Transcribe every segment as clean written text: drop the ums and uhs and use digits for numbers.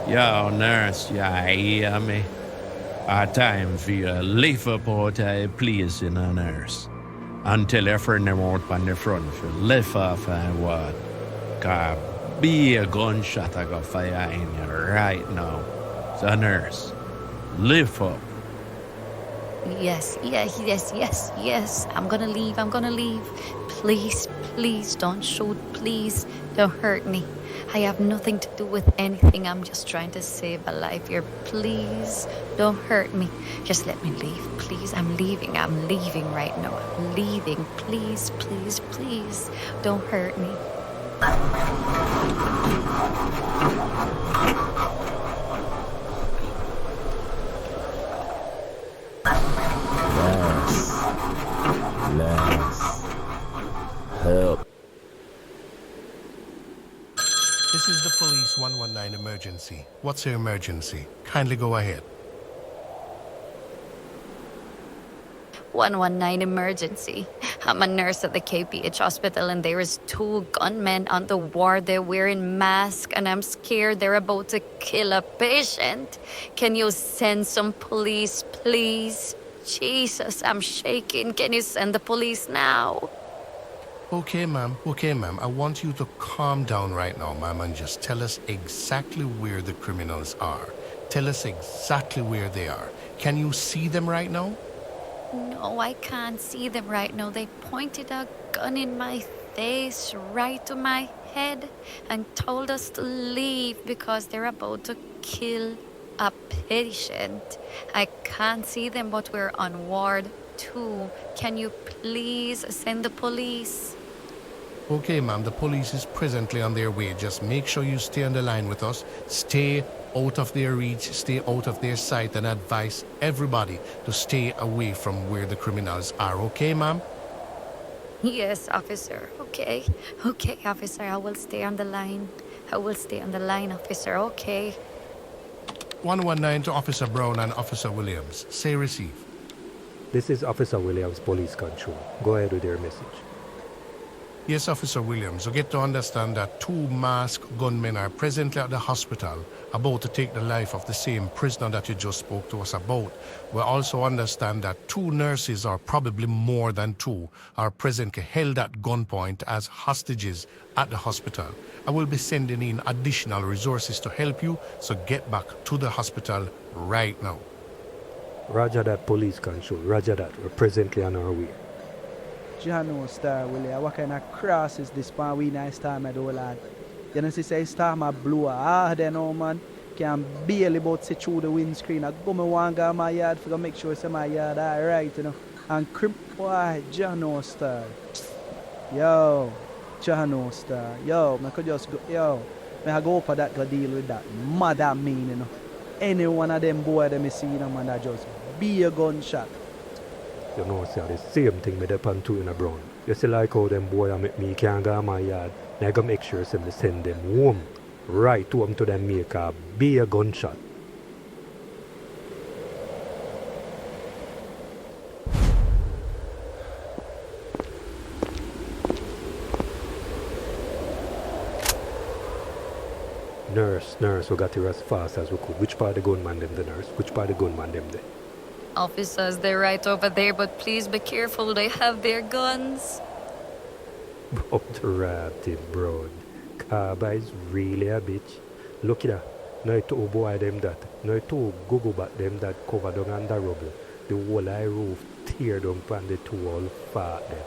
Yo, nurse, yeah, hear me. A time for you lift up out of a place in a nurse. And tell your friend them out on the front for lift off and what. Cause be a gunshot I got fire in you right now. So nurse, lift up. Yes. I'm gonna leave. Please don't shoot. Please don't hurt me. I have nothing to do with anything. I'm just trying to save a life here. Please don't hurt me. Just let me leave. Please, I'm leaving right now. I'm leaving. Please. Don't hurt me. Last. Help. This is the police 119 emergency. What's your emergency? Kindly go ahead. 119 emergency. I'm a nurse at the KPH hospital and there is 2 gunmen on the ward. They're wearing masks and I'm scared they're about to kill a patient. Can you send some police, please? Jesus, I'm shaking. Can you send the police now? Okay, ma'am. I want you to calm down right now, ma'am, and just tell us exactly where the criminals are. Tell us exactly where they are. Can you see them right now? No, I can't see them right now. They pointed a gun in my face, right to my head, and told us to leave because they're about to kill a patient. I can't see them, but we're on ward 2. Can you please send the police? Okay, ma'am, the police is presently on their way. Just make sure you stay on the line with us. Stay out of their reach, stay out of their sight, and advise everybody to stay away from where the criminals are. Okay, ma'am? Yes, officer. Okay, officer, I will stay on the line. Officer. Okay. 119 to Officer Brown and Officer Williams. Say receive. This is Officer Williams, Police Control. Go ahead with your message. Yes, Officer Williams, you get to understand that 2 masked gunmen are presently at the hospital about to take the life of the same prisoner that you just spoke to us about. We also understand that 2 nurses, or probably more than 2, are presently held at gunpoint as hostages at the hospital. I will be sending in additional resources to help you, so get back to the hospital right now. Roger that, Police Control. Roger that. We're presently on our way. Jano star, Willie. What kind of cross is this pan we nice time at all lad? You know, say star my blue. Then no man can barely about see through the windscreen. I go me one guy my yard for to make sure it's my yard alright, you know. And crip boy, Jano star. Yo, Jano star. Yo, I could just go I go for that, go deal with that. Mother mean, you know. Any one of them boy them see them man that just be a gunshot. You know, sir, the same thing with the pan too in a brown. You see like how them boy make me can't go in my yard. And I go make sure some send them home. Right home to them make a be a gunshot. Nurse, we got here as fast as we could. Which part of the gunman them the nurse? Which part of the gunman them there? Officers, they're right over there, but please be careful. They have their guns. Up the ratty broad. Kaba is really a bitch. Look at that. No two boy them that. No two go back them that cover down under rubble. The whole eye roof tear down pan the 2 all fat them.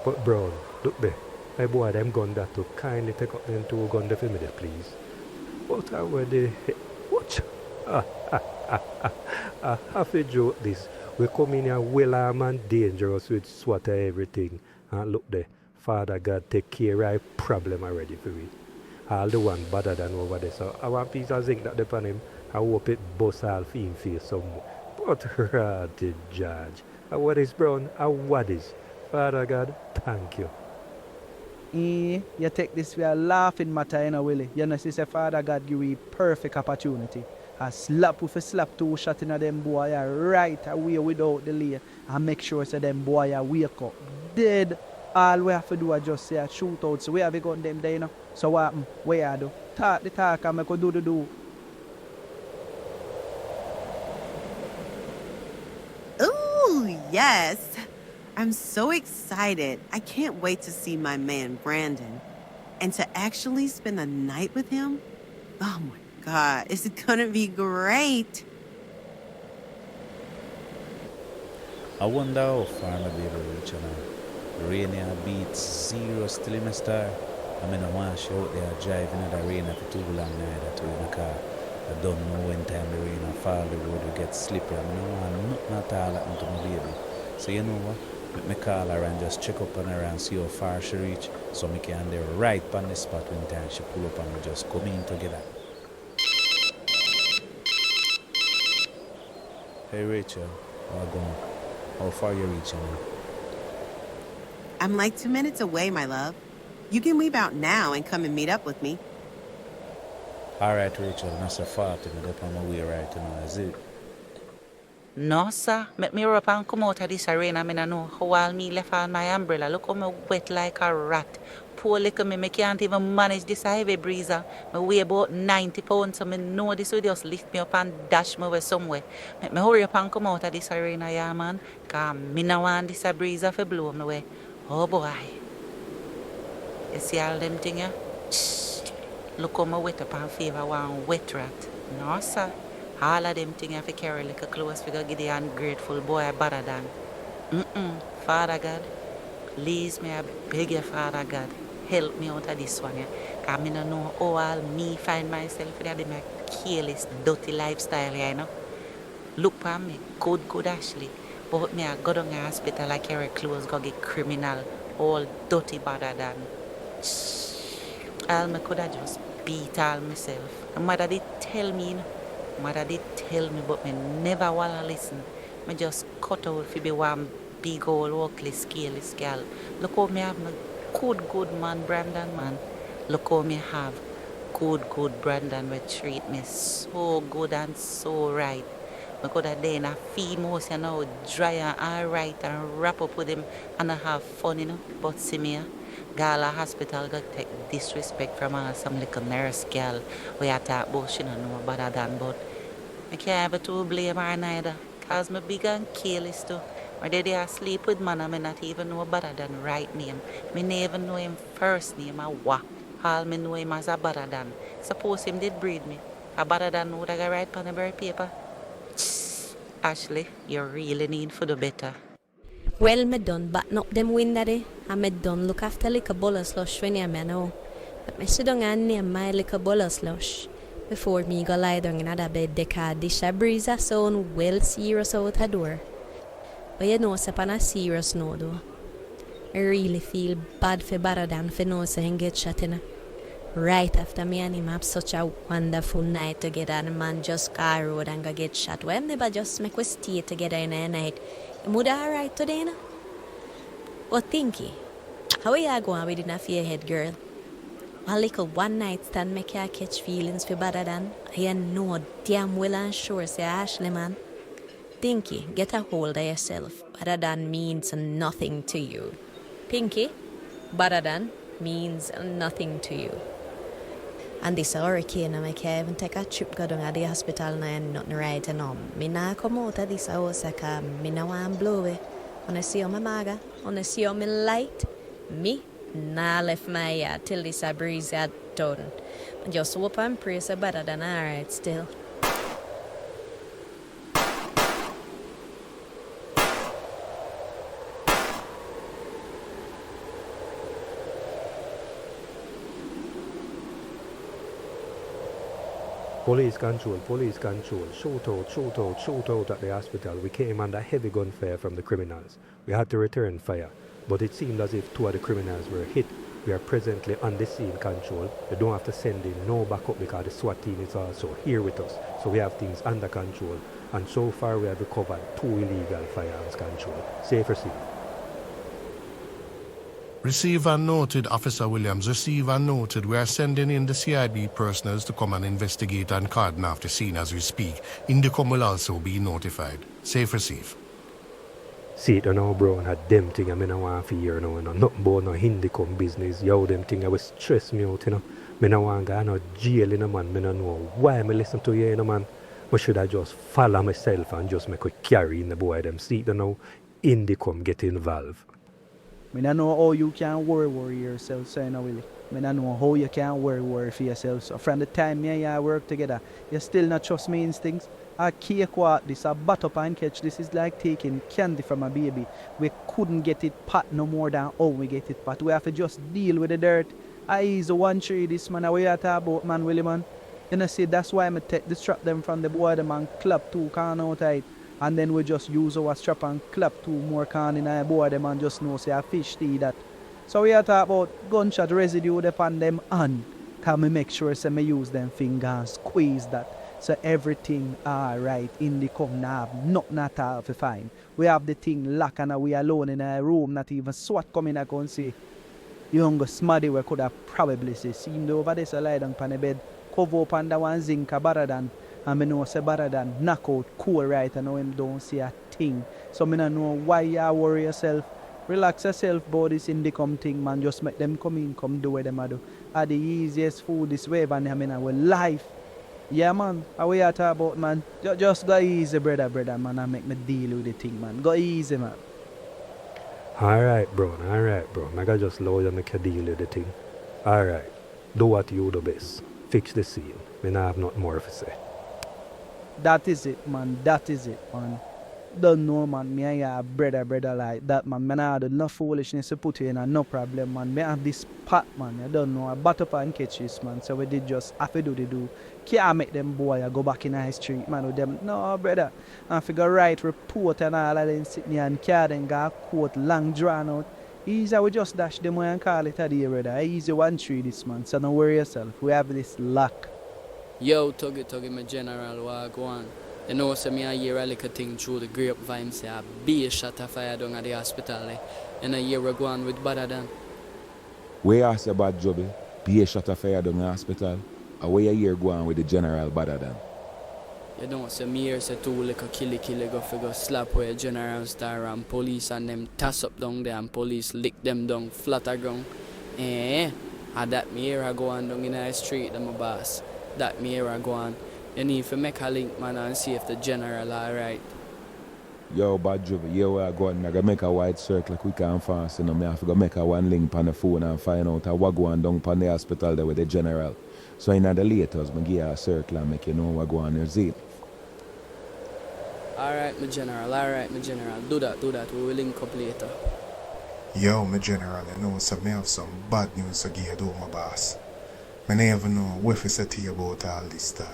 But Brown, look there. My boy them gun that to kindly take up them 2 gun there for me there, please. What are they? Watch. I have to joke this. We come in here well armed and dangerous with SWAT and everything. And look there, Father God take care of the problem already for me. All the one BaddaDan over there. So I want piece of zinc that upon him. I hope it bust all in face some more. But the judge. What is Brown? What is? Father God, thank you. You take this for a laughing matter, you know, Willie. You know, say Father God give you perfect opportunity. A slap with a slap 2 shot in them boy right away without delay and make sure say them boy wake up dead. All we have to do is just say a shootout. So we have gun them there, you know. So what happen? What you do? Talk the talk and make do the do. Yes. I'm so excited. I can't wait to see my man, Brandon. And to actually spend the night with him? Oh my God, it's gonna be great. I wonder how far my baby reach now. Rain here beats 0 still in my star. I mean, I want to show out there driving in the rain for too long neither to in the car. I don't know when time the rain will fall, the road will get slippery. I don't want nothing at all happen to my baby. So you know what? Let me call her and just check up on her and see how far she reach. So me can there right on the spot when time she pull up and we just come in together. Hey Rachel, how going? How far you reaching now? I'm like 2 minutes away, my love. You can leave out now and come and meet up with me. Alright Rachel, that's a fault to me up on my way right now, is it? No, sir. Make me up and come out of this arena. I mean, I know how all me left on my umbrella. Look how me wet like a rat. Poor little me can't even manage this heavy breezer. Me weigh about 90 pounds, so me know this will just lift me up and dash me away somewhere. Make me hurry up and come out of this arena, yeah, man. Because me no want this breezer to blow me away. Oh, boy. You see all them things, yeah? Look how me wet up and favor one wet rat. No, sir. All of them things have to carry like a close figure, give the ungrateful boy BaddaDan. Father God, please me, I beg you, Father God, help me out of this one, yeah. Because I don't know how all me find myself in my careless, dirty lifestyle, yeah, you know. Look for me, good Ashley. But me, I go down to the hospital, I carry clothes, go get criminal, all dirty BaddaDan. All me could have just beat all myself. My mother did tell me, you know. Mother did tell me, but me never wanna listen. Me just cut out for be one big old ugly scaleless girl. Look how me have my good man Brandon, man. Look how me have good Brandon will treat me so good and so right. Me could have then a feed most, you know, dry and alright and wrap up with him and I have fun, you know. But see me, Gala Hospital got take disrespect from some little nurse girl. We I talk about she don't know BaddaDan, but I can't have to blame her neither. Cause me big and careless too. My daddy asleep with man, I may not even know BaddaDan right name. Me never know him first name or what. All me know him as a BaddaDan. Suppose him did breed me. A BaddaDan would have write on the bird paper. Ashley, you really need for the better. Well, me done batten up them wind daddy, and me done look after like a bowl of slush when you me know. But me sit down and name my like a bowl of slush. Before me go lie down in other bed, they can dish a breeze a sound well serious out the door. But you know, step on a serious note though. I really feel bad for BaddaDan for know so he get shot in. Right after me and him have such a wonderful night together and the man just car road and go get shot. Well, never just make we stay together in a night. You would alright today, no? But thinky, how are you going with in a fear head, girl? A little one night stand make you catch feelings for BaddaDan. You know damn well and sure say Ashley, man. Thinky, get a hold of yourself. BaddaDan means nothing to you. Pinky, BaddaDan means nothing to you. And this hurricane, I make you even take a trip go down to the hospital now and nothing right and me nah come out of this house because me nah want blow it. When I see how my maga, when I see how me light, me nah left my yard till this a breeze had done. I just hope and pray so BaddaDan alright still. Police control, shoot out at the hospital. We came under heavy gunfire from the criminals. We had to return fire, but it seemed as if 2 of the criminals were hit. We are presently on the scene control. We don't have to send in no backup because the SWAT team is also here with us. So we have things under control. And so far we have recovered 2 illegal firearms control. Safe receive. Receive and noted, Officer Williams. Receive and noted. We are sending in the CIB personnel to come and investigate and cordon off the scene as we speak. Indicom will also be notified. Safe receive. See it now, bro, and that them thing I mean I want to hear now, nothing about no Indicom business. Yo, them thing I will stress me out, you know. Me no want to go no jail, you know, man. Me no know why me listen to you, you know, man. But should I just follow myself and just make a carry in the boy them. See it now. Indy come get involved. I don't know how you can worry yourself, so you know, Willie. I don't know how you can worry for yourself. So from the time me and you work together, you still not trust me instincts. A cakewalk this, a butter and catch this is like taking candy from a baby. We couldn't get it pat no more than how we get it pat. We have to just deal with the dirt. I ease one tree this man, we are talking about man, Willie man. You know see, that's why I take the strap them from the boy them and clap two can out tight. And then we just use our strap and clap two more can in our board them and just know say a fish tea that. So we are talking about gunshot residue upon them and can me make sure say me use them fingers squeeze that. So everything alright in the come now have nothing at all to find. We have the thing locked and we alone in a room, not even SWAT coming and go and say younger smaddy we could have probably see him over there so lie down on the bed, cover up under one zinc a BaddaDan. And I know say BaddaDan knock out cool right and now him don't see a thing. So I don't know why you worry yourself. Relax yourself about this in the come thing, man. Just make them come in, come do what them do. Are the easiest food this way and I mean our life. Yeah man, how we are talking about man. Just go easy brother man and make me deal with the thing man. Go easy man. Alright bro. I gotta just lower you make you deal with the thing. Alright. Do what you do best. Fix the scene. Me not have nothing more to say. That is it man. Don't know man, me and your brother like that man. Me not have enough foolishness to put you in and no problem man. Me have this pot man, you don't know, a butter and catch this man. So we did just have to do the do. Can't make them boy go back in the street man with them. No brother. And figure right report and all of them sitting here and carry them got quote long drawn out. Easy we just dash them away and call it a day brother. Easy 1-3 this man. So don't worry yourself. We have this luck. Yo, Tuggy, my general, what go on? You know, so me I hear a little thing through the grapevine, say a big shot of fire down at the hospital, and I hear we go on with BaddaDan. Where you say bad Joby? Be a shot of fire down the hospital? Or where you hear go on with the general BaddaDan? You know, so me hear say two little killy go figure slap where general star and police and them toss up down there and police lick them down flat ground. And that me hear I go on down in the street, them a boss. That me hear I go on. You need to make a link, man, and see if the general alright. Yo, bad Joby, here we are going. I gotta make a wide circle quick and fast. You know, I have to go make a one link on the phone and find out what go on down on the hospital there with the general. So in the latest, I give you a circle and make you know what go on your zeal. Alright, my general. Do that. We will link up later. Yo, my general, you know, so me have some bad news to give you, though, my boss. I never know what to say to you about all this star.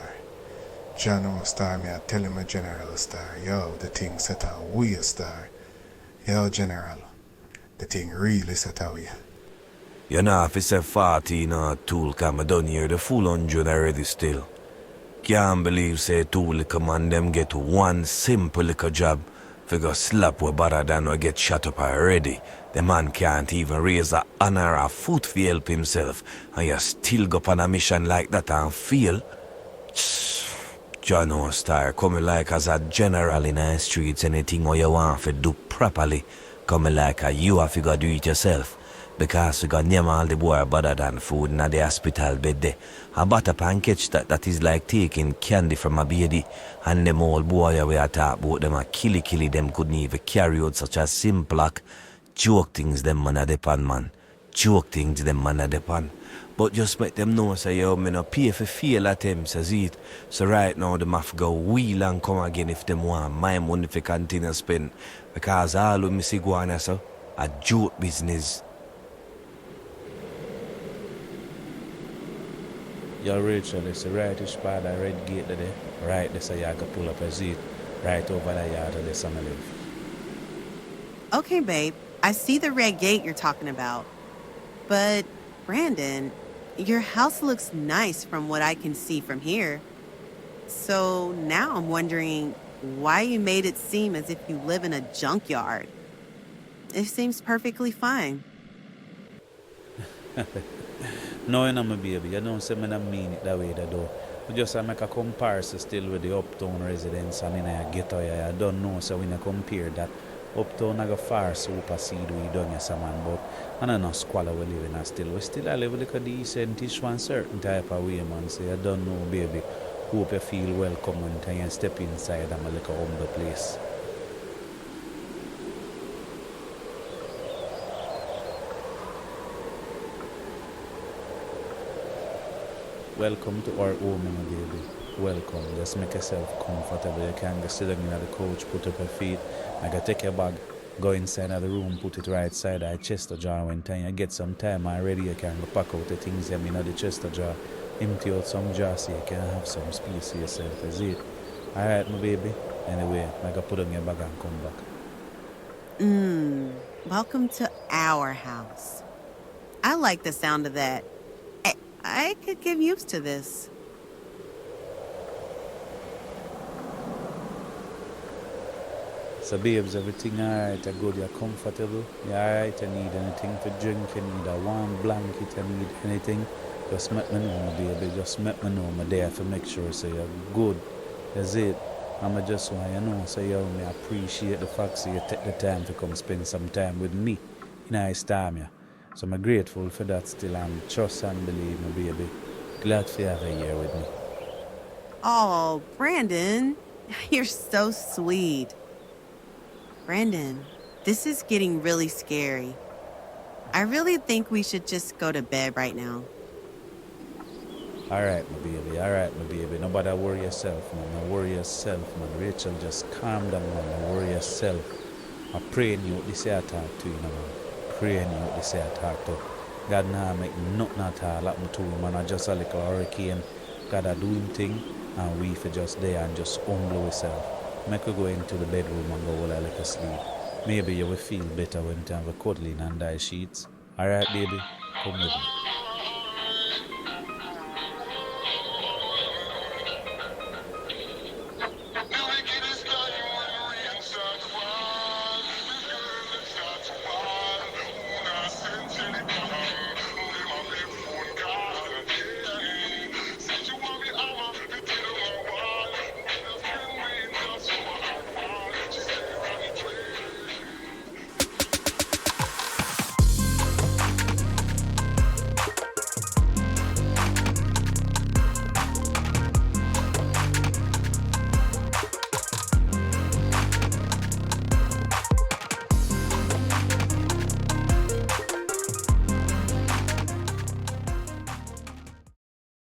John star, me I tell him a general star. Yo, the thing set out we a star. Yo, general, the thing really set out we. You know, if it's a 14 or tool come down here, the full 100 already still. Can't believe say two little man them get one simple little job. Figure slap with BaddaDan or get shot up already. The man can't even raise a hand or a foot to help himself. And you still go on a mission like that and feel. John Star coming like as a general in the streets, anything what you want to do properly. Coming like a you have to go do it yourself. Because we got name all the boy BaddaDan food in the hospital bed there. A butter pancake that is like taking candy from a baby. And them old boy we are talk about them a killy them couldn't even carry out such a simple joke things them man a depend man. Joke things them man a depend. But just make them know say yo me no pay for fail attempts as it. So right now them have to go wheel and come again if them want my money if they continue spend. Because all of me see go on so a joke business. Yo, Rachel, it's the rightish part of the red gate there. Right there, so you can pull up a seat right over the yard of the summer live. Okay, babe. I see the red gate you're talking about. But, Brandon, your house looks nice from what I can see from here. So now I'm wondering why you made it seem as if you live in a junkyard. It seems perfectly fine. No, you know, my baby, you don't say me not mean it that way, that though. We just make a comparison still with the uptown residents and in a ghetto. I don't know, so when you compare that, uptown I go far supersede we done yes, man, but I don't know squalor we live in still. We still live like a decentish one certain type of way, man. So I don't know, baby. Hope you feel welcome when you step inside and a little humble place. welcome to our home, my baby. Welcome. Just make yourself comfortable. You can go sit down in the couch, put up your feet. I can take your bag, go inside of the room, put it right side of the chest of jar. When time you get some time already, you can go pack out the things you mean of the chest of jar. Empty out some jar so you can have some space for yourself. Is it? Alright, my baby. Anyway, I can put on your bag and come back. Welcome to our house. I like the sound of that. I could get used to this. So babes, everything alright? I good, you're comfortable? You alright? You need anything to drink? You need a warm blanket? You need anything? Just let me know, my baby. Just let me know. I'm there to make sure so you're good. That's it. I just want you to know so you me appreciate the fact so you take the time to come spend some time with me in this time, yeah. So I'm grateful for that still and trust and believe, my baby. Glad to have you here with me. Oh, Brandon, you're so sweet. Brandon, this is getting really scary. I really think we should just go to bed right now. Alright, my baby. Alright, my baby. Nobody worry yourself, man. Don't worry yourself, man. Rachel, just calm down, man. Don't worry yourself. I'm praying you this year I talk to you, man. Praying you this year I talk to. God nah make nothing at all happen to him, man. I just a little hurricane. God a do him thing, and we for just there and just humble ourselves. Make we go into the bedroom and go all a little sleep. Maybe you will feel better when you have a cuddling under the sheets. Alright, baby? Come with me.